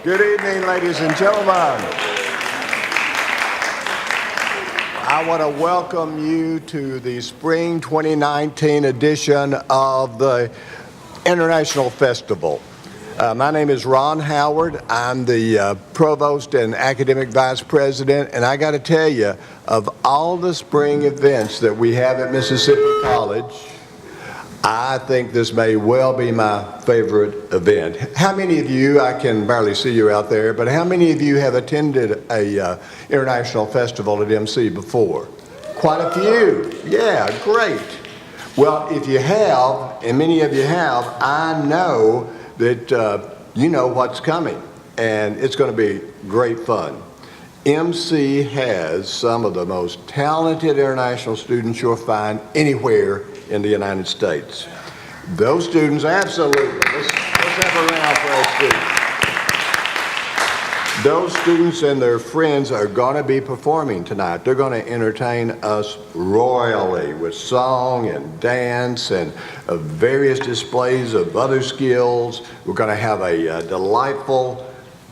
Good evening, ladies and gentlemen. I want to welcome you to the Spring 2019 edition of the International Festival. My name is Ron Howard. I'm the Provost and Academic Vice President, and I got to tell you, of all the spring events that we have at Mississippi College, I think this may well be my favorite event. How many of you, I can barely see you out there, but how many of you have attended a international festival at MC before? Quite a few. Yeah, great. Well, if you have, and many of you have, I know that you know what's coming, and it's going to be great fun. MC has some of the most talented international students you'll find anywhere in the United States. Those students, absolutely. Let's have a round for our students. Those students and their friends are going to be performing tonight. They're going to entertain us royally with song and dance and various displays of other skills. We're going to have a delightful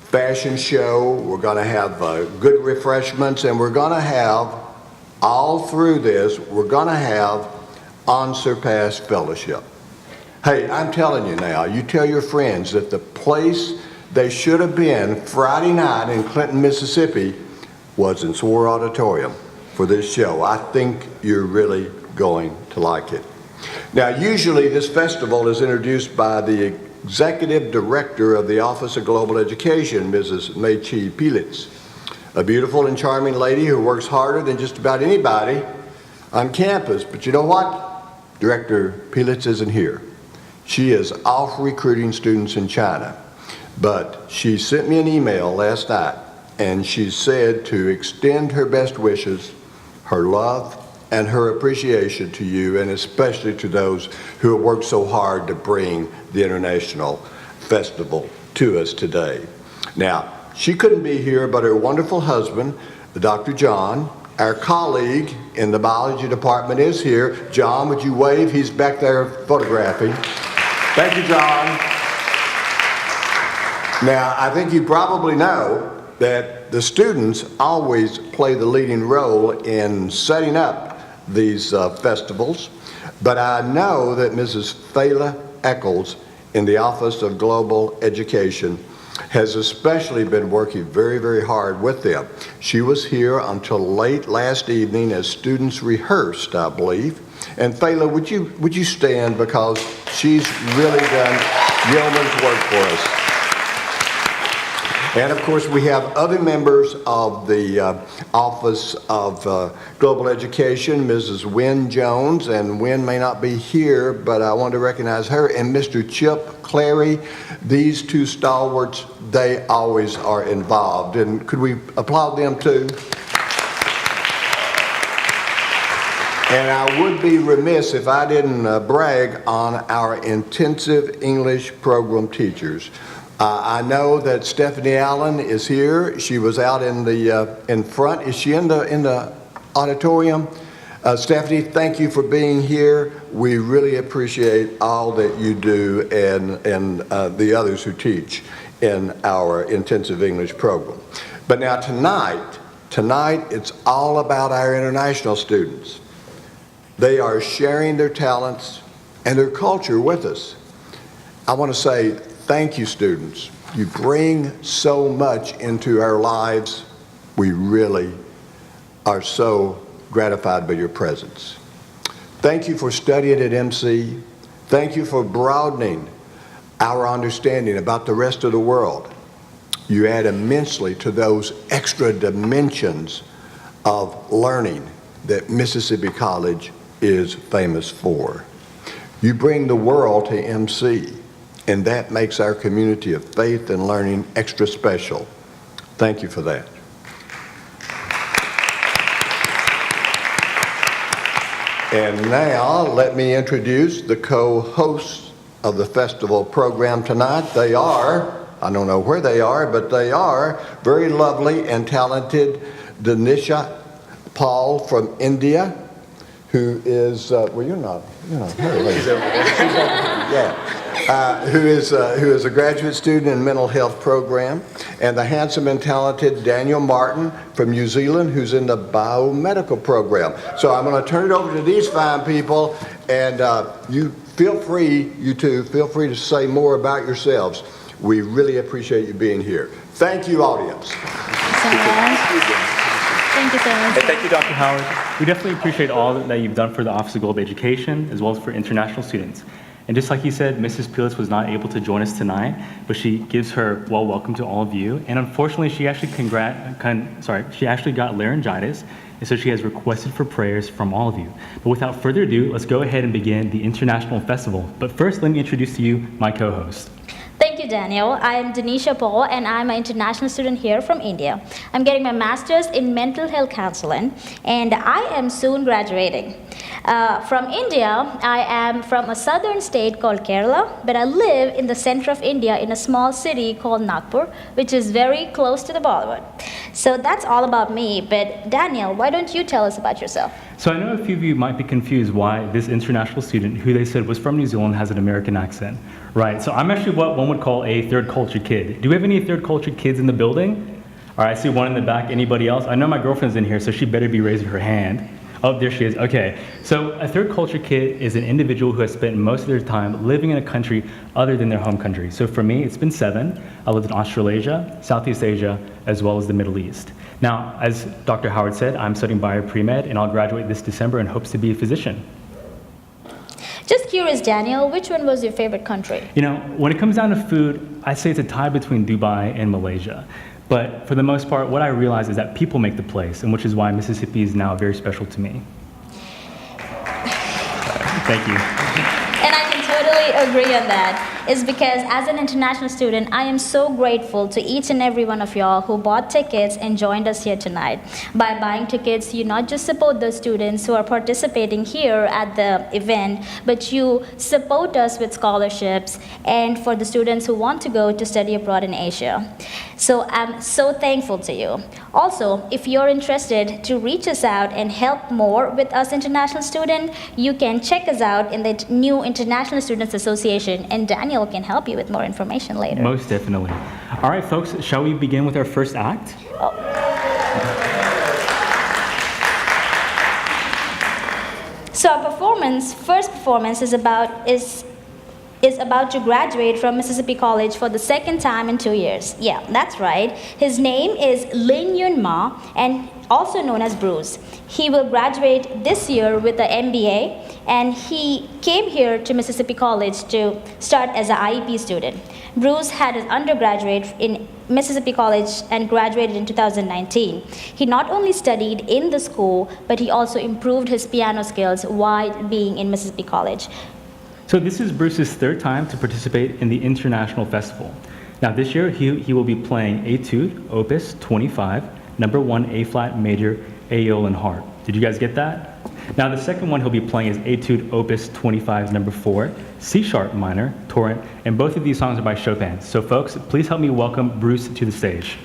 fashion show. We're going to have good refreshments, and we're going to have, all through this, we're going to have unsurpassed fellowship. Hey, I'm telling you now, you tell your friends that the place they should have been Friday night in Clinton, Mississippi was in Swore Auditorium for this show. I think you're really going to like it. Now, usually this festival is introduced by the Executive Director of the Office of Global Education, Mrs. Mei-Chi Pielitz, a beautiful and charming lady who works harder than just about anybody on campus. But you know what? Director Pielitz isn't here. She is off recruiting students in China. But she sent me an email last night, and she said to extend her best wishes, her love, and her appreciation to you, and especially to those who have worked so hard to bring the International Festival to us today. Now, she couldn't be here, but her wonderful husband, Dr. John, our colleague in the biology department, is here. John, would you wave? He's back there photographing. Thank you, John. Now, I think you probably know that the students always play the leading role in setting up these festivals, but I know that Mrs. Fela Eccles in the Office of Global Education has especially been working very, very hard with them. She was here until late last evening as students rehearsed, I believe. And Fela, would you stand, because she's really done yeoman's work for us. And of course, we have other members of the Office of Global Education, Mrs. Wynne Jones, and Wynne may not be here, but I want to recognize her, and Mr. Chip Clary. These two stalwarts, they always are involved. And could we applaud them too? And I would be remiss if I didn't brag on our intensive English program teachers. I know that Stephanie Allen is here. She was out in the in front. Is she in the auditorium? Stephanie, thank you for being here. We really appreciate all that you do, and the others who teach in our intensive English program. But now tonight it's all about our international students. They are sharing their talents and their culture with us. I want to say thank you, students. You bring so much into our lives. We really are so gratified by your presence. Thank you for studying at MC. Thank you for broadening our understanding about the rest of the world. You add immensely to those extra dimensions of learning that Mississippi College is famous for. You bring the world to MC, and that makes our community of faith and learning extra special. Thank you for that. And now let me introduce the co-hosts of the festival program tonight. They are, I don't know where they are, but they are very lovely and talented Danisha Paul from India, who is, well, you're not her, lady. She's over there. Yeah. who is a graduate student in mental health program, and the handsome and talented Daniel Martin from New Zealand, who's in the biomedical program. So I'm going to turn it over to these fine people, and you two, feel free to say more about yourselves. We really appreciate you being here. Thank you, audience. Thank you so much. Hey, thank you, Dr. Howard. We definitely appreciate all that you've done for the Office of Global Education, as well as for international students. And just like you said, Mrs. Pilis was not able to join us tonight, but she gives her welcome to all of you. And unfortunately, she actually got laryngitis, and so she has requested for prayers from all of you. But without further ado, let's go ahead and begin the International Festival. But first, let me introduce to you my co-host. Thank you, Daniel. I'm Denisha Paul, and I'm an international student here from India. I'm getting my master's in mental health counseling, and I am soon graduating. From India, I am from a southern state called Kerala, but I live in the center of India in a small city called Nagpur, which is very close to the Bollywood. So that's all about me, but Daniel, why don't you tell us about yourself? So I know a few of you might be confused why this international student, who they said was from New Zealand, has an American accent, right? So I'm actually what one would call a third culture kid. Do we have any third culture kids in the building? All right, I see one in the back. Anybody else? I know my girlfriend's in here, so she better be raising her hand. Oh, there she is. Okay. So a third culture kid is an individual who has spent most of their time living in a country other than their home country. So for me, it's been 7. I lived in Australasia, Southeast Asia, as well as the Middle East. Now, as Dr. Howard said, I'm studying bio pre-med, and I'll graduate this December in hopes to be a physician. Just curious, Daniel, which one was your favorite country? You know, when it comes down to food, I'd say it's a tie between Dubai and Malaysia. But for the most part, what I realize is that people make the place, and which is why Mississippi is now very special to me. Thank you. And I can totally agree on that. It's because as an international student, I am so grateful to each and every one of y'all who bought tickets and joined us here tonight. By buying tickets, you not just support the students who are participating here at the event, but you support us with scholarships and for the students who want to go to study abroad in Asia. So I'm so thankful to you. Also, if you're interested to reach us out and help more with us international students, you can check us out in the new International Students Association, and Daniel can help you with more information later. Most definitely. All right, folks, shall we begin with our first act? So our first performance is about to graduate from Mississippi College for the second time in 2 years. Yeah, that's right. His name is Lin Yun Ma, and also known as Bruce. He will graduate this year with an MBA, and he came here to Mississippi College to start as an IEP student. Bruce had his undergraduate in Mississippi College and graduated in 2019. He not only studied in the school, but he also improved his piano skills while being in Mississippi College. So this is Bruce's 3rd time to participate in the International Festival. Now this year, he will be playing Etude, Opus 25, number 1 A-flat major, Aeolian harp. Did you guys get that? Now the second one he'll be playing is Etude, Opus 25, number 4, C-sharp minor, Torrent, and both of these songs are by Chopin. So folks, please help me welcome Bruce to the stage.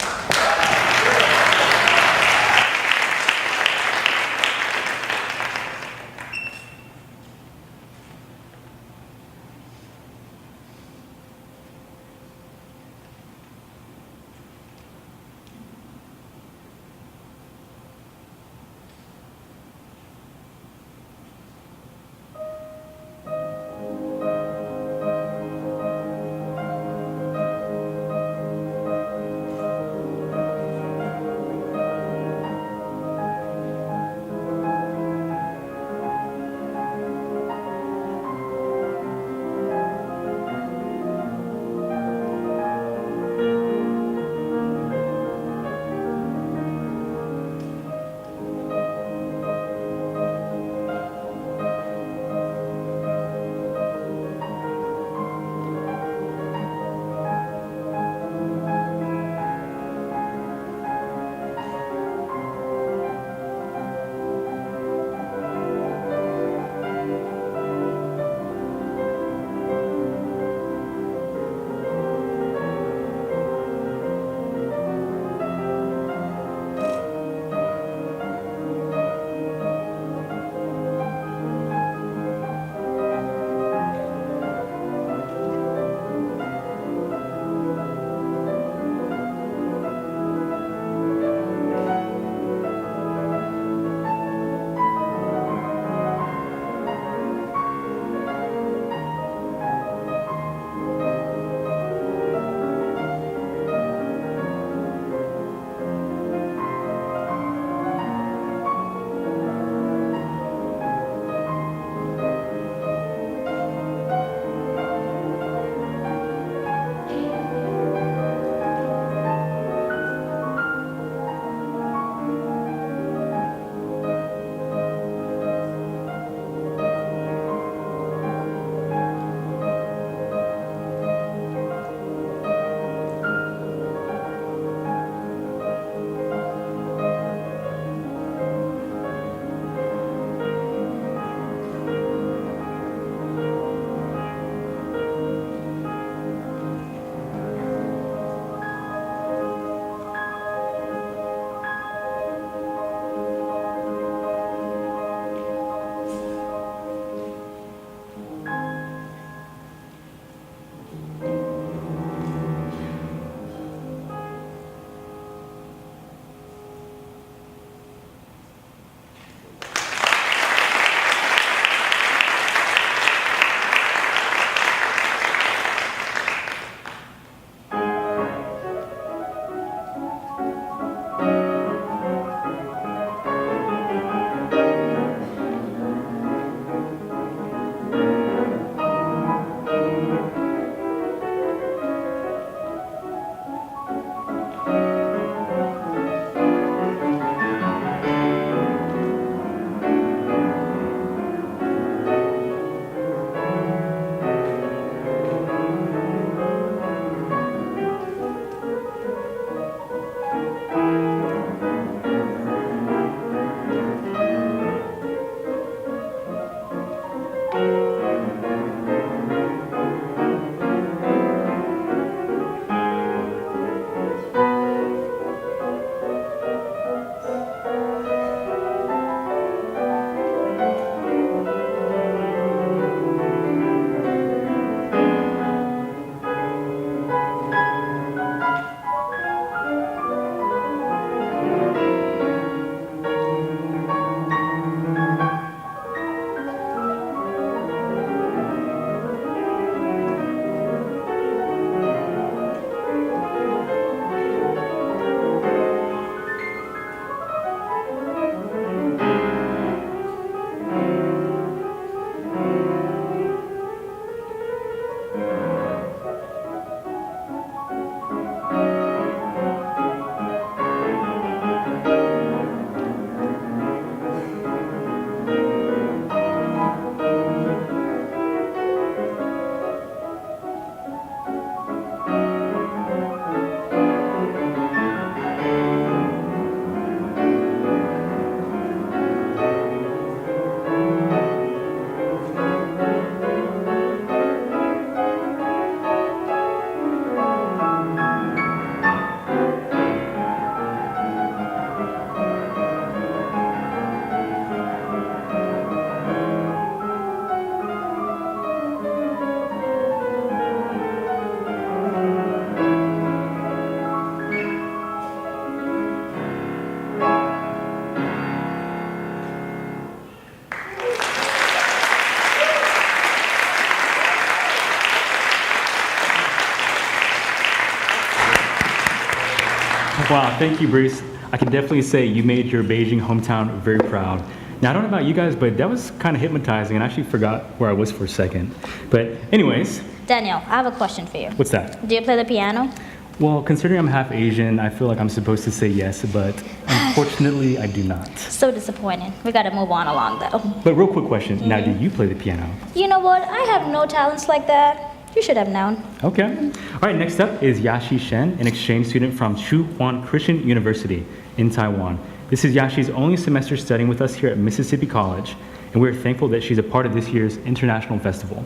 Wow, thank you, Bruce. I can definitely say you made your Beijing hometown very proud. Now, I don't know about you guys, but that was kind of hypnotizing, and I actually forgot where I was for a second. But anyways, Daniel, I have a question for you. what's that? Do you play the piano? Well, considering I'm half Asian, I feel like I'm supposed to say yes, but unfortunately, I do not. So disappointing. We gotta move on along though. But real quick question, now do you play the piano? You know what? I have no talents like that. You should have known. Okay. All right, next up is Yashi Shen, an exchange student from Chu Huan Christian University in Taiwan. This is Yashi's only semester studying with us here at Mississippi College, and we're thankful that she's a part of this year's International Festival.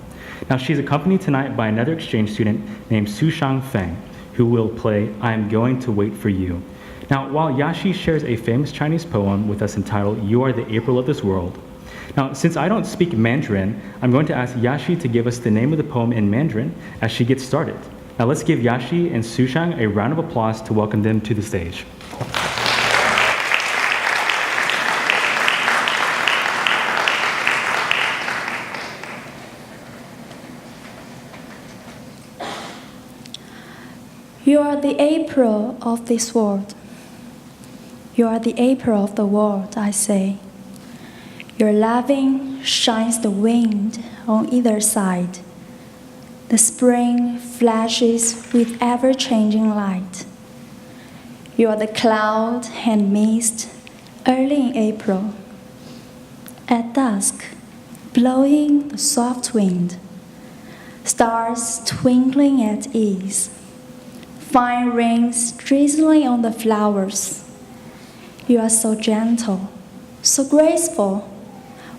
Now, she's accompanied tonight by another exchange student named Su Shang Feng, who will play I Am Going to Wait for You. Now, while Yashi shares a famous Chinese poem with us entitled You Are the April of This World, now, since I don't speak Mandarin, I'm going to ask Yashi to give us the name of the poem in Mandarin as she gets started. Now, let's give Yashi and Su Shang a round of applause to welcome them to the stage. You are the April of this world. You are the April of the world, I say. Your loving shines the wind on either side. The spring flashes with ever-changing light. You are the cloud and mist early in April. At dusk, blowing the soft wind. Stars twinkling at ease. Fine rains drizzling on the flowers. You are so gentle, so graceful,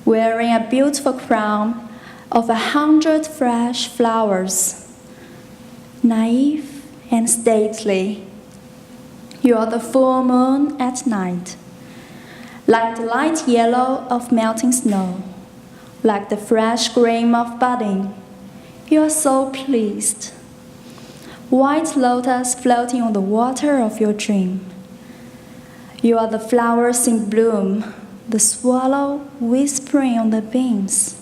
wearing a beautiful crown of 100 fresh flowers. Naive and stately, you are the full moon at night, like the light yellow of melting snow, like the fresh green of budding. You are so pleased. White lotus floating on the water of your dream. You are the flowers in bloom, the swallow whispering on the beams.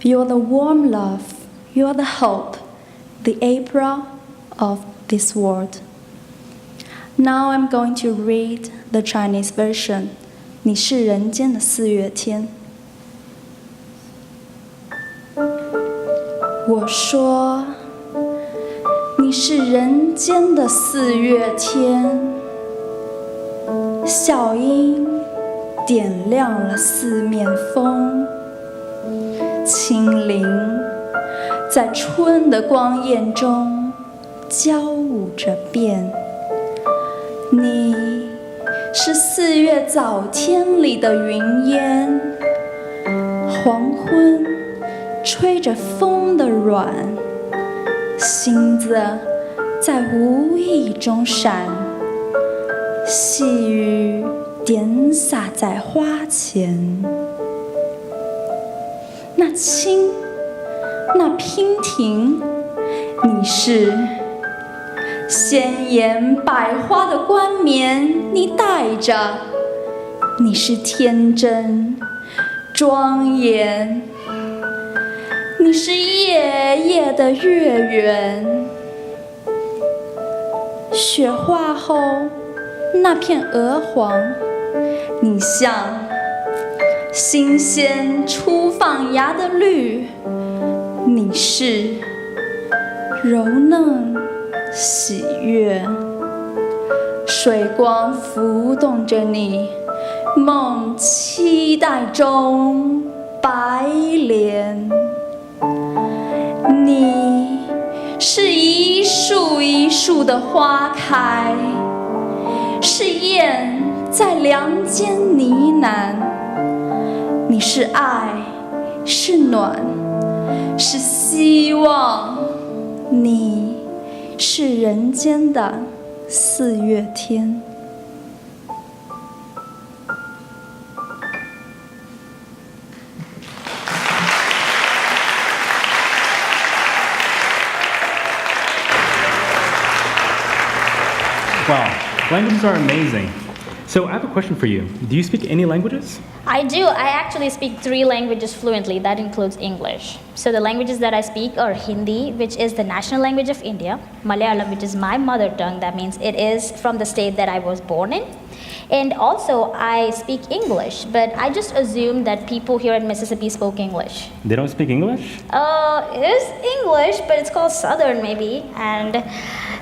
You are the warm love, you are the hope, the April of this world. Now I'm going to read the Chinese version. 你是人间的四月天。我说。你是人间的四月天，笑音点亮了四面风，轻灵在春的光艳中交舞着变。你是四月早天里的云烟，黄昏吹着风的软。星子在无意中闪，细雨点洒在花前。那青，那娉婷，你是鲜艳百花的冠冕，你戴着，你是天真庄严。你是夜夜的月圆，雪化后那片鹅黄，你像新鲜初放芽的绿，你是柔嫩喜悦，水光浮动着你，梦期待中白莲。你是一树一树的花开，是燕在梁间呢喃。你是爱，是暖，是希望。你是人间的四月天。Wow, languages are amazing. So I have a question for you. Do you speak any languages? I do. I actually speak 3 languages fluently. That includes English. So the languages that I speak are Hindi, which is the national language of India, Malayalam, which is my mother tongue. That means it is from the state that I was born in. And also, I speak English, but I just assume that people here in Mississippi spoke English. They don't speak English? It is English, but it's called Southern maybe. And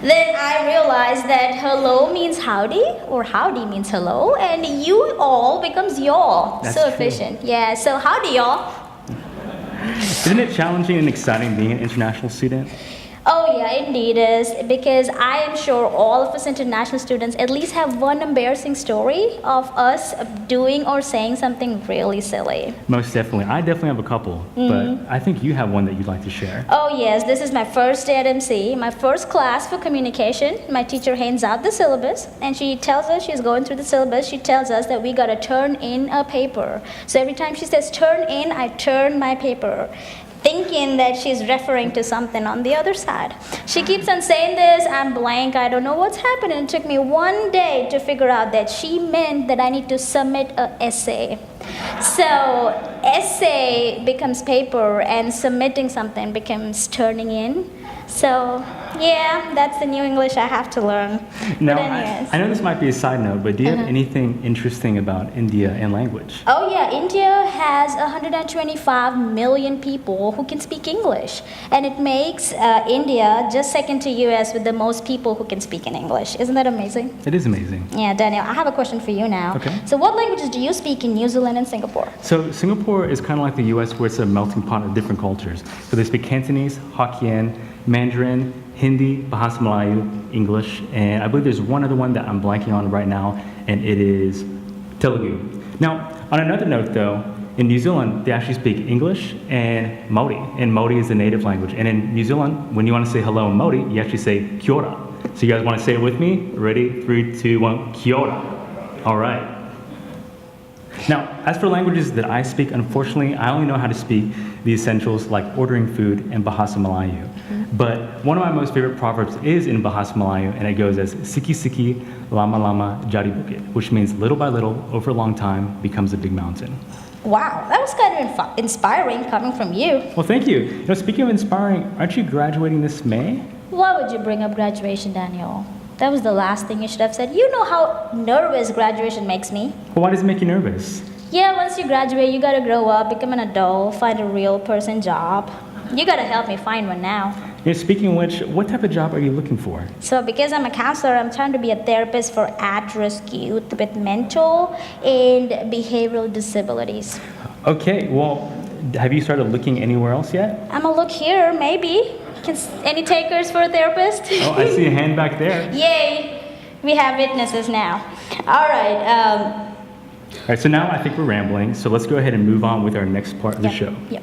then I realized that hello means howdy, or howdy means hello, and you all becomes y'all. That's so true. efficient. Yeah, so howdy y'all. Isn't it challenging and exciting being an international student? Oh yeah, indeed is, because I am sure all of us international students at least have one embarrassing story of us doing or saying something really silly. Most definitely. I definitely have a couple, but I think you have one that you'd like to share. Oh yes, this is my first day at MC, my first class for communication. My teacher hands out the syllabus and she tells us, she's going through the syllabus, she tells us that we gotta turn in a paper. So every time she says turn in, I turn my paper, thinking that she's referring to something on the other side. She keeps on saying this, I'm blank, I don't know what's happening. It took me one day to figure out that she meant that I need to submit an essay. So essay becomes paper and submitting something becomes turning in. So yeah, that's the new English I have to learn. Now, But anyways. I know this might be a side note, but do you have anything interesting about India and language? Oh yeah, India has 125 million people who can speak English, and it makes India just second to US with the most people who can speak in English. Isn't that amazing? It is amazing. Yeah, Daniel, I have a question for you now. Okay. So what languages do you speak in New Zealand and Singapore? So Singapore is kind of like the US where it's a melting pot of different cultures. So they speak Cantonese, Hokkien, Mandarin, Hindi, Bahasa Melayu, English, and I believe there's one other one that I'm blanking on right now, and it is Telugu. Now, on another note though, in New Zealand, they actually speak English and Maori, and Maori is the native language. And in New Zealand, when you want to say hello in Maori, you actually say kia ora. So you guys want to say it with me? Ready? 3, 2, 1, kia ora. All right. Now, as for languages that I speak, unfortunately, I only know how to speak the essentials like ordering food and Bahasa Melayu. But one of my most favorite proverbs is in Bahasa Melayu, and it goes as Siki Siki Lama Lama Jadi Bukit, which means little by little, over a long time, becomes a big mountain. Wow, that was kind of inspiring coming from you. Well, thank you. You know, speaking of inspiring, aren't you graduating this May? Why would you bring up graduation, Daniel? That was the last thing you should have said. You know how nervous graduation makes me. Well, why does it make you nervous? Yeah, once you graduate, you gotta grow up, become an adult, find a real person job. You gotta help me find one now. You know, speaking of which, what type of job are you looking for? So because I'm a counselor, I'm trying to be a therapist for at-risk youth with mental and behavioral disabilities. Okay, well, have you started looking anywhere else yet? I'm gonna look here, maybe. Any takers for a therapist? Oh, I see a hand back there. Yay, we have witnesses now. All right. All right, so now I think we're rambling, so let's go ahead and move on with our next part of the show. Yep.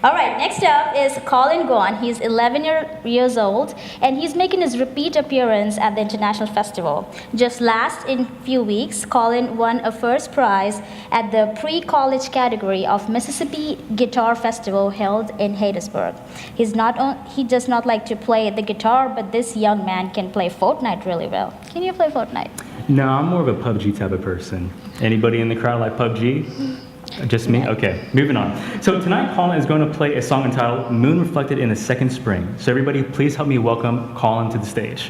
All right, next up is Colin Guan. He's 11 years old, and he's making his repeat appearance at the International Festival. Just last in few weeks, Colin won a first prize at the pre-college category of Mississippi Guitar Festival held in Hattiesburg. He does not like to play the guitar, but this young man can play Fortnite really well. Can you play Fortnite? No, I'm more of a PUBG type of person. Anybody in the crowd like PUBG? Just me? Okay, moving on. So tonight, Colin is going to play a song entitled Moon Reflected in the Second Spring. So everybody, please help me welcome Colin to the stage.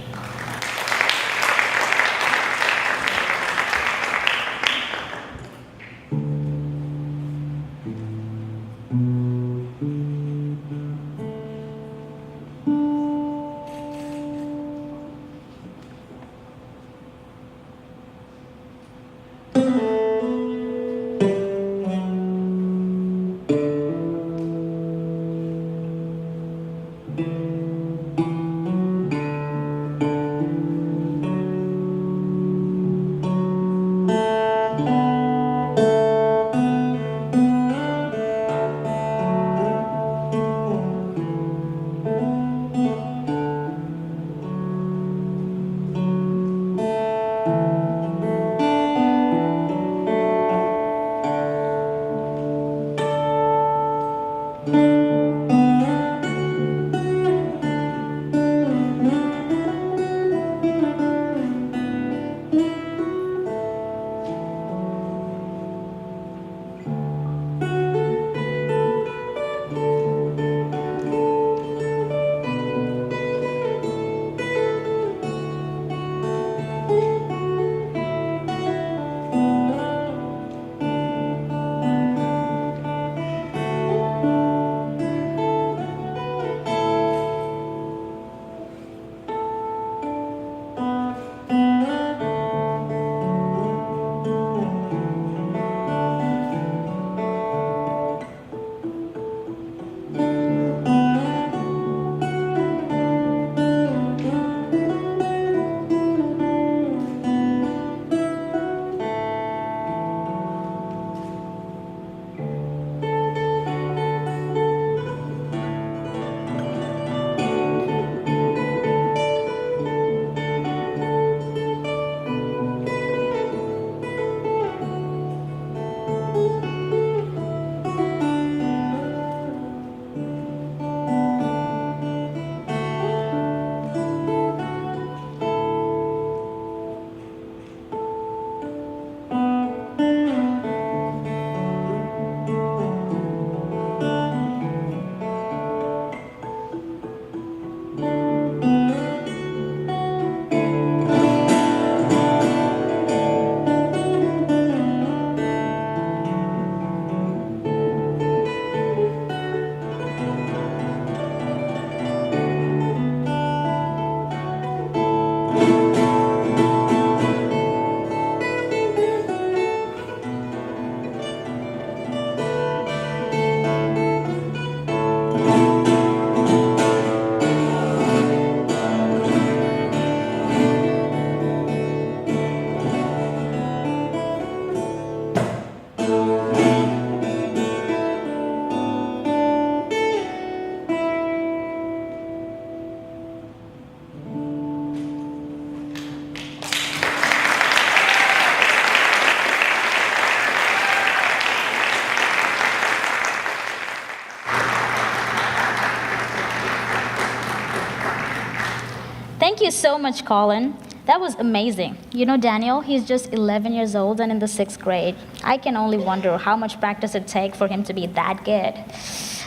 you so much, Colin. That was amazing. You know, Daniel, he's just 11 years old and in the sixth grade. I can only wonder how much practice it takes for him to be that good.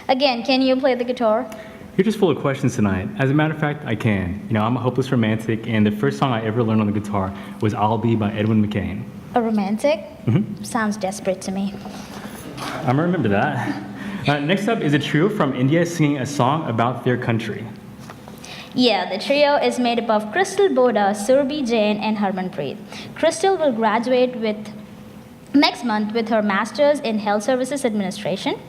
Again, can you play the guitar? You're just full of questions tonight. As a matter of fact, I can. You know, I'm a hopeless romantic, and the first song I ever learned on the guitar was I'll Be by Edwin McCain. A romantic? Sounds desperate to me. I'm gonna remember that. Next up is a trio from India singing a song about their country. Yeah, the trio is made up of Crystal Boda, Surbhi Jain, and Harmanpreet. Crystal will graduate next month with her master's in Health Services Administration.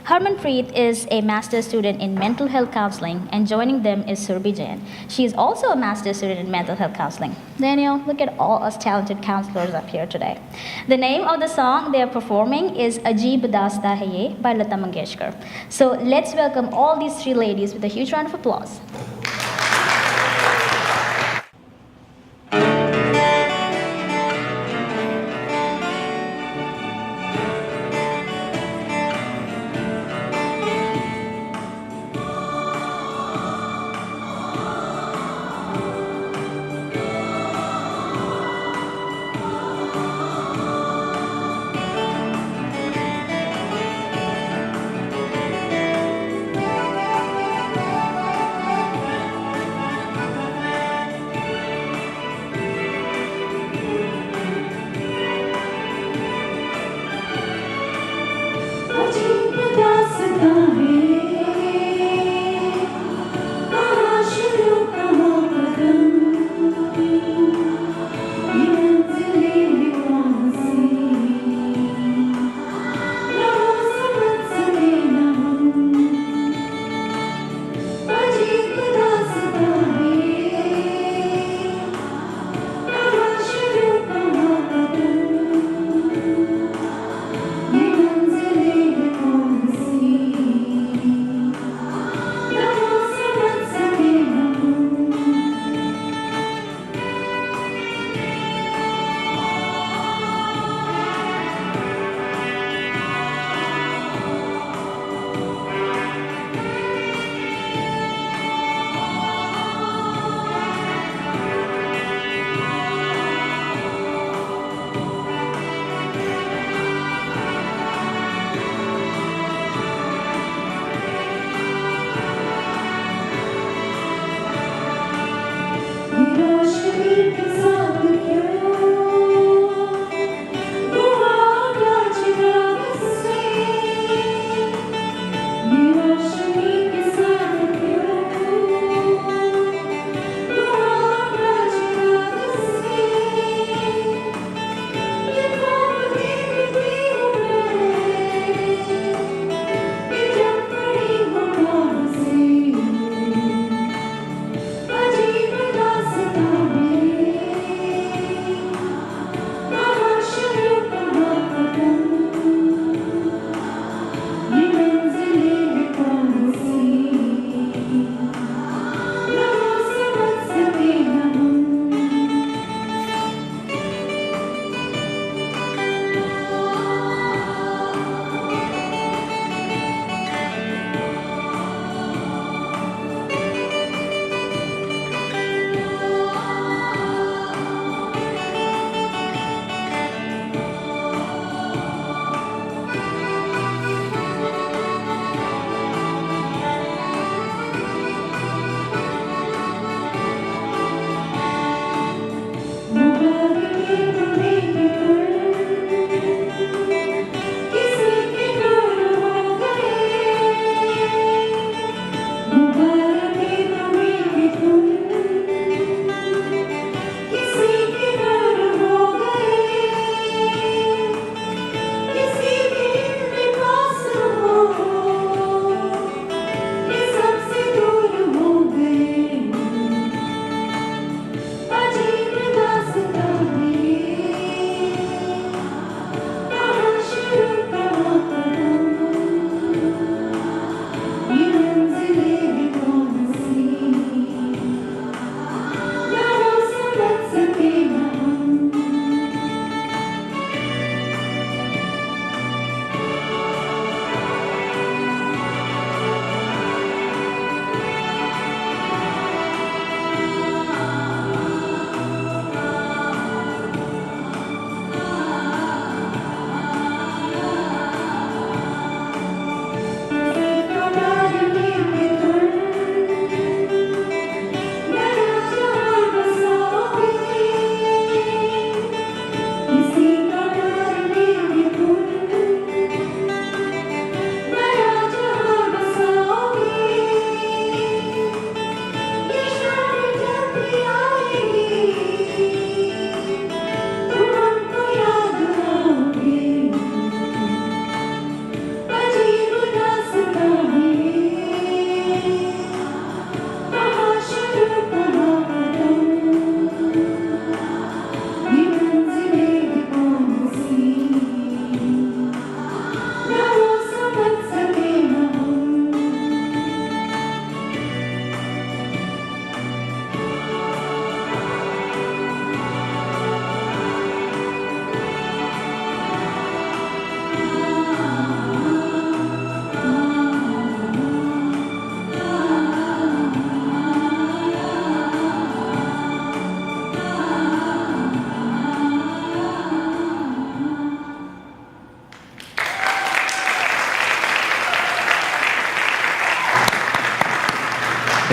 Harmanpreet is a master's student in mental health counseling, and joining them is Surbhi Jain. She is also a master's student in mental health counseling. Daniel, look at all us talented counselors up here today. The name of the song they are performing is Ajeeb Dasta Hai Ye by Lata Mangeshkar. So let's welcome all these three ladies with a huge round of applause.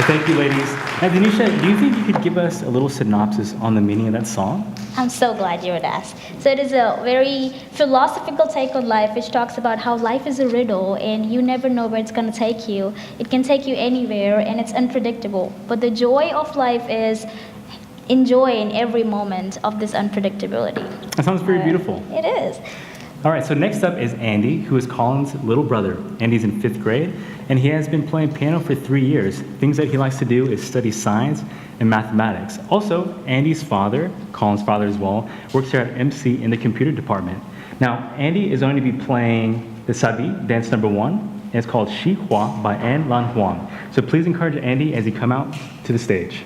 Well, thank you, ladies. And Denisha, do you think you could give us a little synopsis on the meaning of that song? I'm so glad you would ask. So it is a very philosophical take on life, which talks about how life is a riddle and you never know where it's going to take you. It can take you anywhere and it's unpredictable. But the joy of life is enjoying every moment of this unpredictability. That sounds very beautiful. It is. All right, so next up is Andy, who is Colin's little brother. Andy's in 5th grade, and he has been playing piano for 3 years. Things that he likes to do is study science and mathematics. Also, Andy's father, Colin's father as well, works here at MC in the computer department. Now, Andy is going to be playing the Sabi, dance number 1, and it's called Shi Hua by An Lan Huang. So please encourage Andy as he come out to the stage.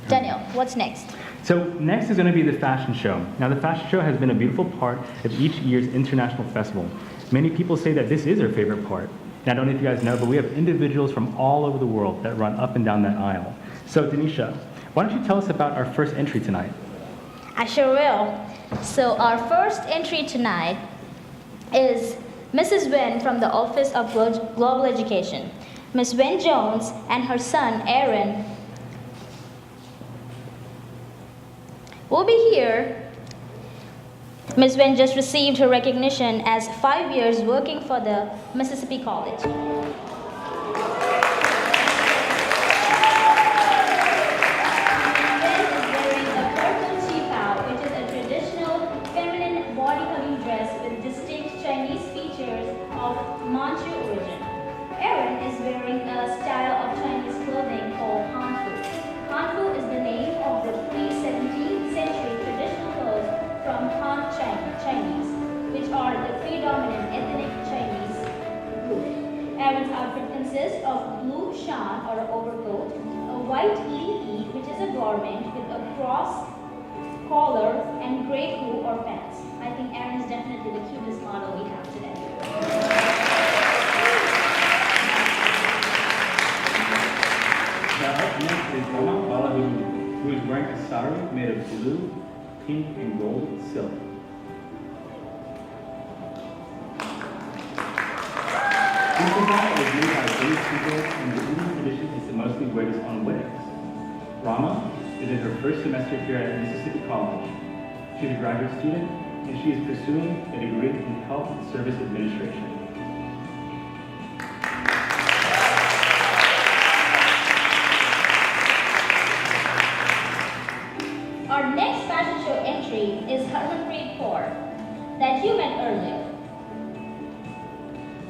Daniel, what's next? So next is going to be the fashion show. Now the fashion show has been a beautiful part of each year's international festival. Many people say that this is their favorite part. And I don't know if you guys know, but we have individuals from all over the world that run up and down that aisle. So Denisha, why don't you tell us about our first entry tonight? I sure will. So our first entry tonight is Mrs. Wen from the Office of Global Education. Ms. Wen Jones and her son Aaron will be here. Ms. Wen just received her recognition as 5 years working for the Mississippi College. Manchu origin. Aaron is wearing a style of Chinese clothing called Hanfu. Hanfu is the name of the pre-17th century traditional clothes from Han Chinese, which are the predominant ethnic Chinese group. Aaron's outfit consists of blue shan or overcoat, a white li, which is a garment with a cross collar, and gray blue or pants. I think Aaron is definitely the cutest model we have today. Now up next is Rama Balahu, who is wearing a sari made of blue, pink, and gold silk. This design is made by British people, and the Indian tradition is to mostly wear this on weddings. Rama is in her first semester here at Mississippi College. She's a graduate student, and she is pursuing a degree in Health Service Administration. Our next fashion show entry is Harmanpreet Kaur, that you met earlier.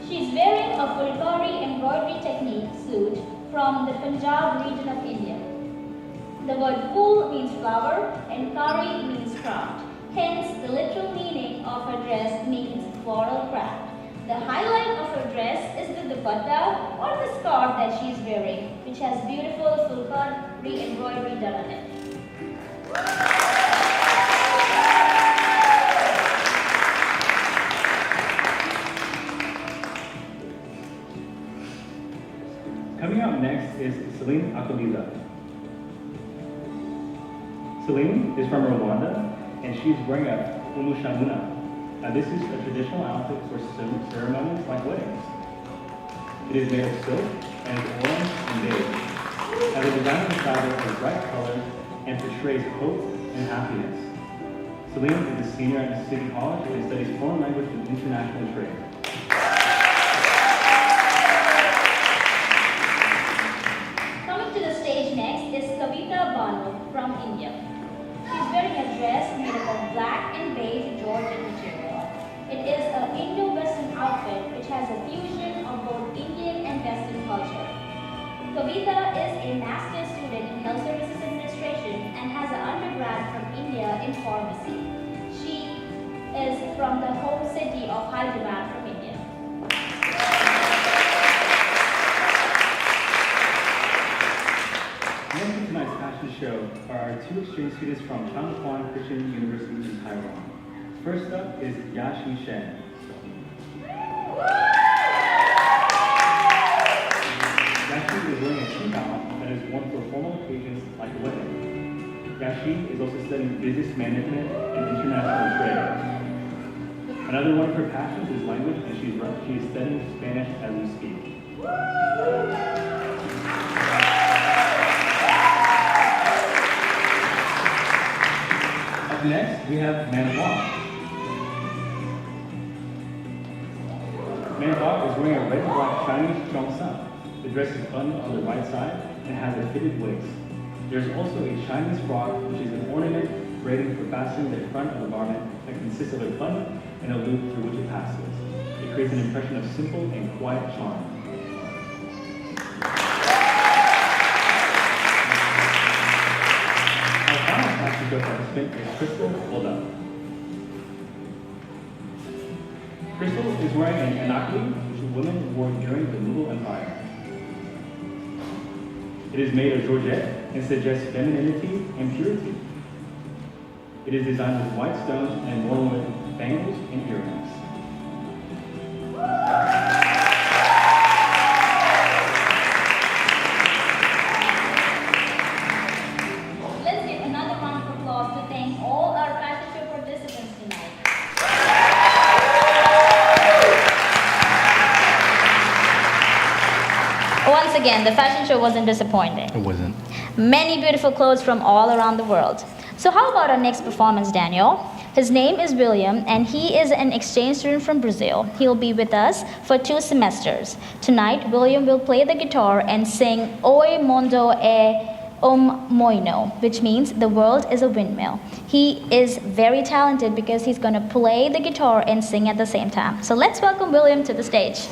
She's wearing a Fulkari embroidery technique suit from the Punjab region of India. The word Phul means flower and Kari means craft. Hence, the literal meaning of her dress means floral craft. The highlight of her dress is the dupatta or the scarf that she is wearing, which has beautiful Fulkari embroidery done on it. Coming up next is Celine Akoliza. Celine is from Rwanda, and she's wearing a umushamuna. Now this is a traditional outfit for ceremonies like weddings. It is made of silk and is orange and beige. Now the design of the fabric is bright color and portrays hope and happiness. Celine is a senior at City College and studies foreign language and international trade. Coming to the stage next is Kavita Banu from India. She's wearing a dress made up of black and beige Georgian material. It is an Indo-Western outfit which has a fusion of both Indian and Western culture. Kavita is a master's student in Health Services Administration and has an undergrad from India in pharmacy. She is from the home city of Hyderabad from India. Next to tonight's fashion show are our two exchange students from Changhuan Christian University in Taiwan. First up is Yashi Shen. Yashi is wearing a kimono that is worn for formal occasions like a wedding. Yashi is also studying business management and international trade. Another one of her passions is language, and she is studying Spanish as we speak. Up next, we have Manhua. Manhua is wearing a red and black Chinese cheongsam. The dress is buttoned on the right side and has a fitted waist. There's also a Chinese frock, which is an ornament braided for fastening the front of the garment that consists of a button and a loop through which it passes. It creates an impression of simple and quiet charm. Our final fashion show participant is Crystal Oda. Crystal is wearing an anakli, which women wore during the Mughal Empire. It is made of georgette and suggests femininity and purity. It is designed with white stones and worn with bangles and earrings. Let's give another round of applause to thank all our fashion show participants tonight. Once again, the fashion show wasn't disappointing. It wasn't. Many beautiful clothes from all around the world. So how about our next performance, Daniel? His name is William, and he is an exchange student from Brazil. He'll be with us for 2 semesters. Tonight, William will play the guitar and sing Oi Mundo é Moino, which means the world is a windmill. He is very talented because he's going to play the guitar and sing at the same time. So let's welcome William to the stage.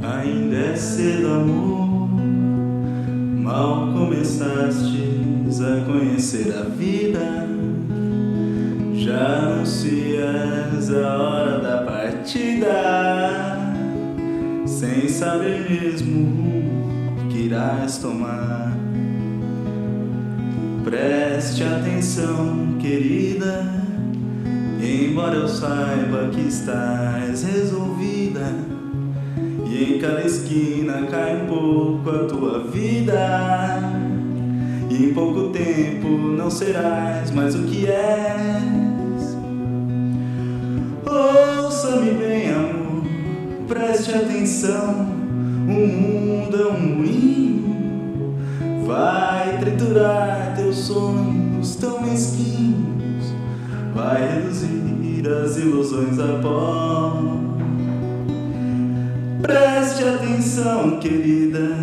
Ainda é cedo, amor, mal começastes a conhecer a vida, já anuncias a hora da partida, sem saber mesmo o rumo que irás tomar. Preste atenção, querida, embora eu saiba que estás resolvida, e em cada esquina cai um pouco a tua vida, e em pouco tempo não serás mais o que és. Ouça-me bem, amor, preste atenção. O mundo é um moinho, vai triturar teus sonhos tão mesquinhos, vai reduzir as ilusões a pó. Preste atenção, querida,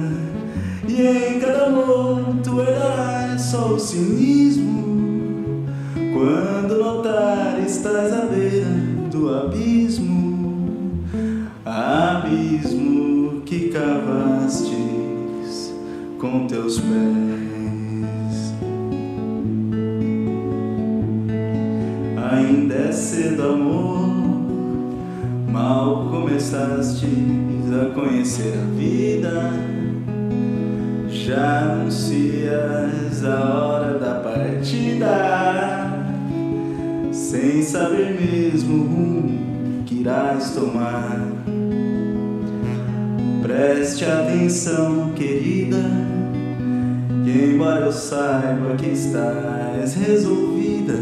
e em cada amor tu herdarás só o cinismo. Quando notar estás à beira do abismo, abismo que cavastes com teus pés. Ainda é cedo, amor, mal começaste a conhecer a vida, já anuncias a hora da partida, sem saber mesmo o rumo que irás tomar. Preste atenção, querida, que embora eu saiba que estás resolvida,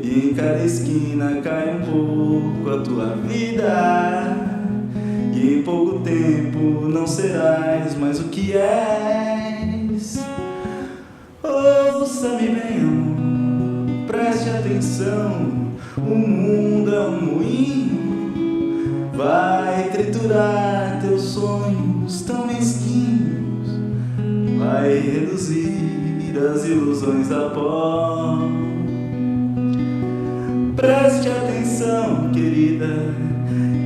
e em cada esquina cai um pouco a tua vida, e em pouco tempo não serás mais o que és. Ouça-me bem, amor, preste atenção. O mundo é um moinho, vai triturar teus sonhos tão mesquinhos, vai reduzir as ilusões a pó. Preste atenção, querida,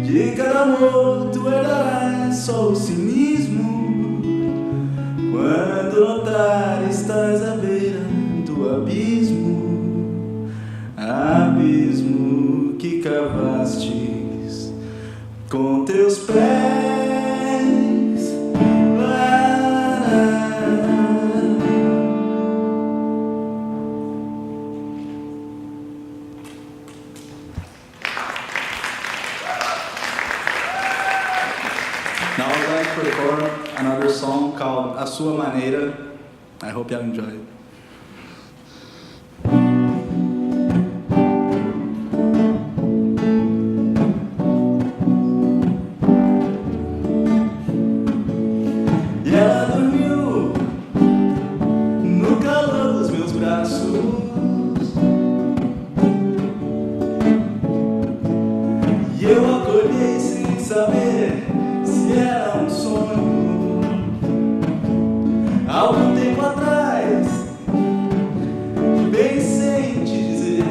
de cada amor tu herdarás só o cinismo. Quando notar estás à beira do abismo, abismo que cavastes com teus pés. Now I'd like to perform another song called A Sua Maneira. I hope you enjoy it. E ela dormiu no calor dos meus braços, e eu acordei sem saber se era um sonho. Algum tempo atrás pensei em te dizer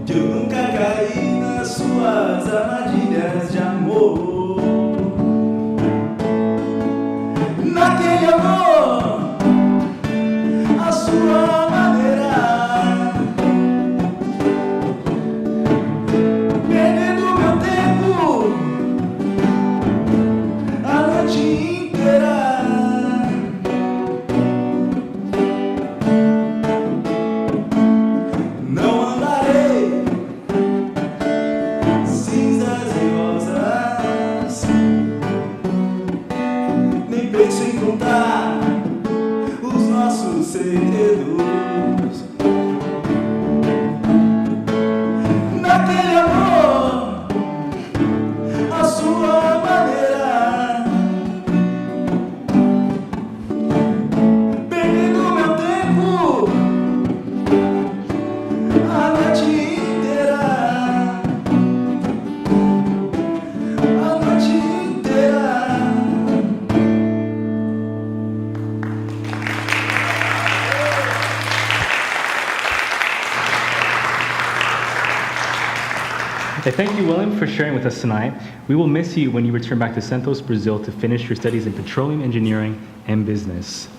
que eu nunca caí nas suas armadilhas de amor. Naquele amor, a sua maneira, perdendo meu tempo a noite inteira. Não andarei cinzas e rosas, nem penso em contar os nossos segredos. Naquele amor, a sua maneira, perdendo meu tempo a noite inteira, a noite inteira. Hey, thank you, William, for sharing with us tonight. We will miss you when you return back to Santos, Brazil to finish your studies in petroleum engineering and business.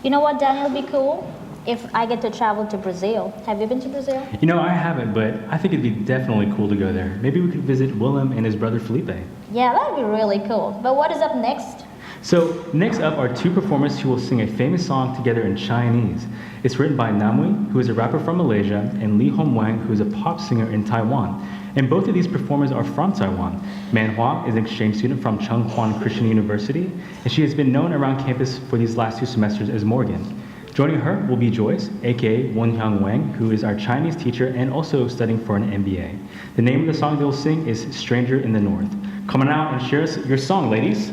You know what, Daniel, would be cool? If I get to travel to Brazil. Have you been to Brazil? You know, I haven't, but I think it'd be definitely cool to go there. Maybe we could visit Willem and his brother Felipe. Yeah, that would be really cool. But what is up next? So, next up are two performers who will sing a famous song together in Chinese. It's written by Namui, who is a rapper from Malaysia, and Lee Hom Wang, who is a pop singer in Taiwan. And both of these performers are from Taiwan. Manhua is an exchange student from Chung Kwan Christian University, and she has been known around campus for these last 2 semesters as Morgan. Joining her will be Joyce, aka Wonhyang Wang, who is our Chinese teacher and also studying for an MBA. The name of the song they'll sing is Stranger in the North. Come on out and share us your song, ladies.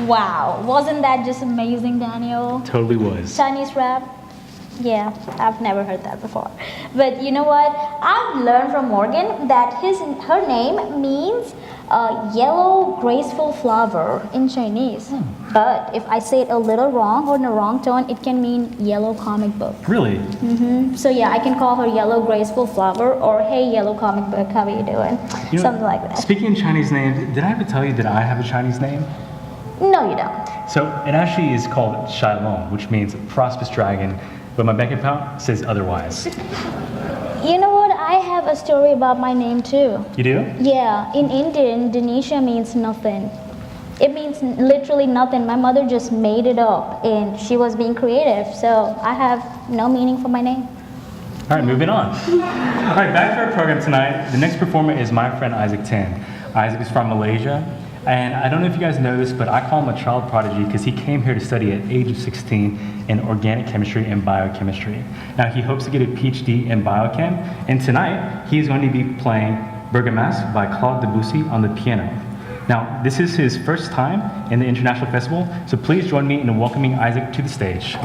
Wow, wasn't that just amazing, Daniel? Totally was. Chinese rap? Yeah, I've never heard that before. But you know what? I've learned from Morgan that her name means yellow graceful flower in Chinese. But if I say it a little wrong or in a wrong tone, it can mean yellow comic book. Really? So yeah, I can call her yellow graceful flower or hey yellow comic book, how are you doing? You know, Something like that. Speaking in Chinese names, did I ever tell you that I have a Chinese name? No, you don't. So it actually is called Shilong, which means prosperous dragon, but my bank account says otherwise. You know what? I have a story about my name too. You do? Yeah, in Indian, Indonesia means nothing. It means literally nothing. My mother just made it up and she was being creative. So I have no meaning for my name. All right, moving on. All right, back to our program tonight. The next performer is my friend Isaac Tin. Isaac is from Malaysia. And I don't know if you guys know this, but I call him a child prodigy because he came here to study at age of 16 in organic chemistry and biochemistry. Now he hopes to get a PhD in biochem, and tonight he's going to be playing Bergamasque by Claude Debussy on the piano. Now this is his first time in the International Festival, so please join me in welcoming Isaac to the stage.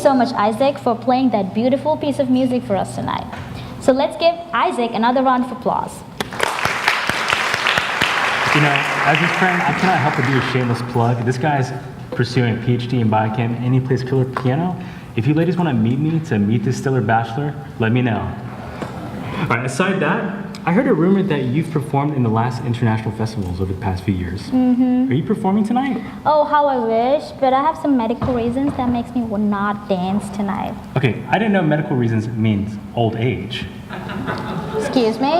so much, Isaac, for playing that beautiful piece of music for us tonight. So let's give Isaac another round of applause. You know, as his friend, I cannot help but do a shameless plug. This guy's pursuing a PhD in biochem and he plays killer piano. If you ladies want to meet me to meet this stellar bachelor, let me know. All right, aside that, I heard a rumor that you've performed in the last international festivals over the past few years. Are you performing tonight? Oh, how I wish, but I have some medical reasons that makes me not dance tonight. Okay, I didn't know medical reasons means old age. Excuse me?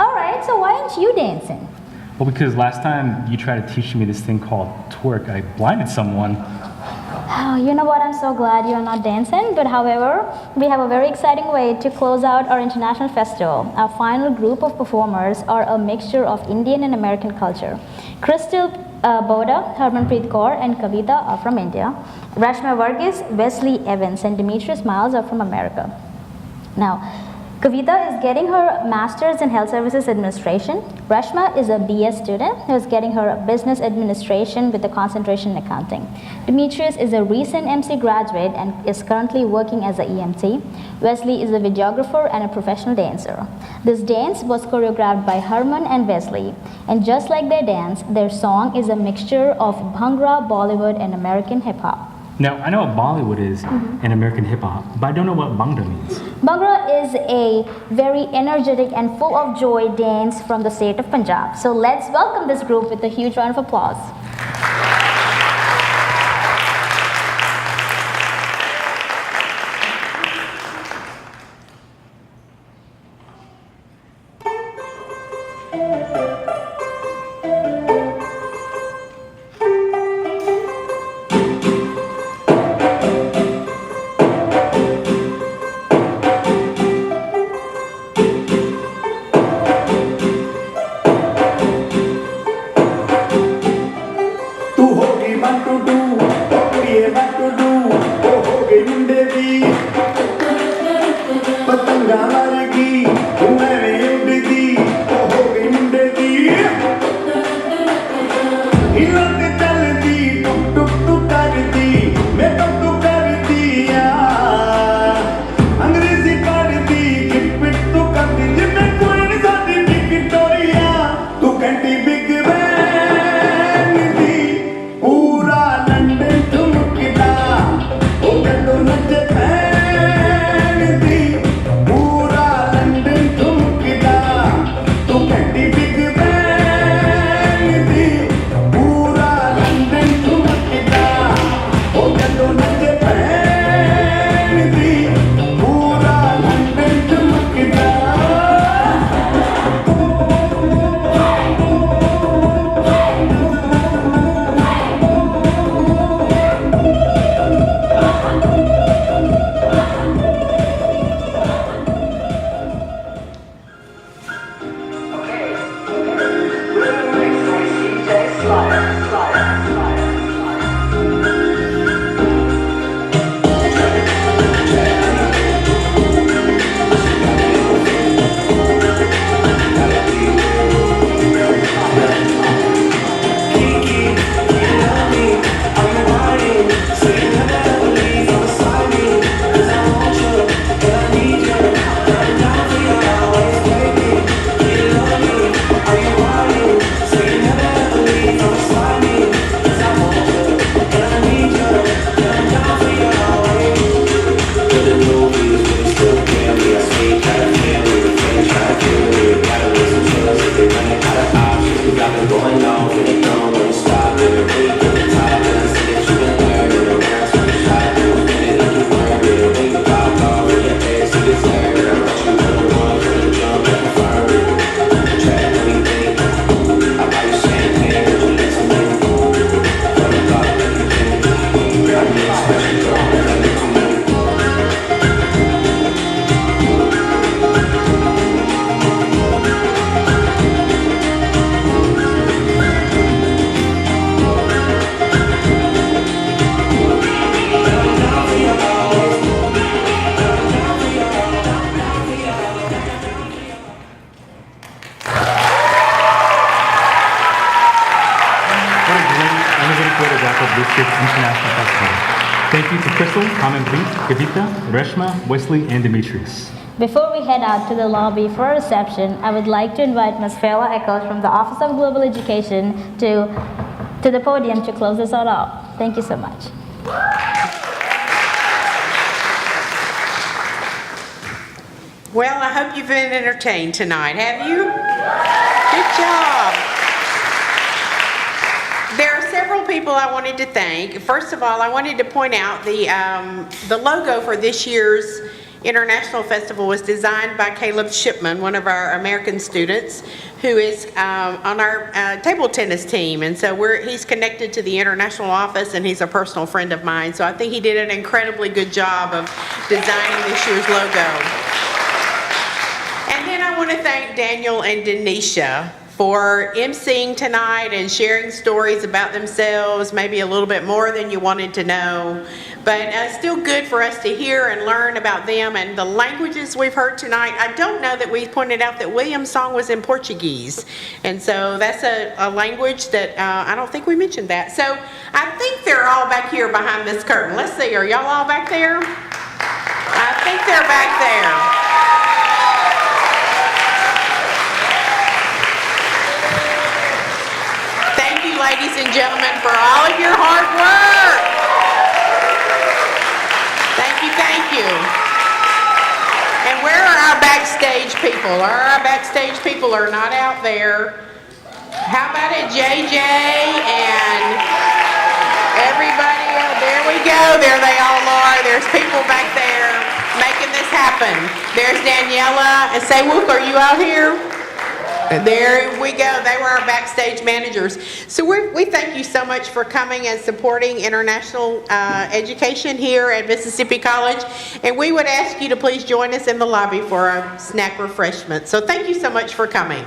All right, so why aren't you dancing? Well, because last time you tried to teach me this thing called twerk, I blinded someone. Oh, you know what? I'm so glad you're not dancing. But however, we have a very exciting way to close out our international festival. Our final group of performers are a mixture of Indian and American culture. Crystal Boda, Harmanpreet Kaur, and Kavita are from India. Rashma Varghese, Wesley Evans, and Demetrius Miles are from America. Now, Kavita is getting her Master's in Health Services Administration. Rashma is a BS student who is getting her Business Administration with a concentration in accounting. Demetrius is a recent MC graduate and is currently working as a EMT. Wesley is a videographer and a professional dancer. This dance was choreographed by Harman and Wesley. And just like their dance, their song is a mixture of Bhangra, Bollywood, and American hip-hop. Now, I know what Bollywood is in American hip hop, but I don't know what Bhangra means. Bhangra is a very energetic and full of joy dance from the state of Punjab. So let's welcome this group with a huge round of applause. thank you to Crystal, Amanpreet, Kavita, Reshma, Wesley, and Demetrius. Before we head out to the lobby for a reception, I would like to invite Ms. Fela Echols from the Office of Global Education to the podium to close us all out. Thank you so much. Well, I hope you've been entertained tonight, have you? Good job. There are several people I wanted to thank. First of all, I wanted to point out the logo for this year's International Festival was designed by Caleb Shipman, one of our American students, who is on our table tennis team. And so he's connected to the international office, and he's a personal friend of mine. So I think he did an incredibly good job of designing this year's logo. And then I want to thank Daniel and Denisha for emceeing tonight and sharing stories about themselves, maybe a little bit more than you wanted to know. But still good for us to hear and learn about them and the languages we've heard tonight. I don't know that we pointed out that William's song was in Portuguese. And so that's a language that I don't think we mentioned that. So I think they're all back here behind this curtain. Let's see, are y'all all back there? I think they're back there. Ladies and gentlemen, for all of your hard work. Thank you, thank you. And where are our backstage people? Our backstage people are not out there. How about it, JJ and everybody else? There we go. There they all are. There's people back there making this happen. There's Daniela and Saywook. Are you out here? And there we go. They were our backstage managers. So we thank you so much for coming and supporting international education here at Mississippi College. And we would ask you to please join us in the lobby for a snack refreshment. So thank you so much for coming.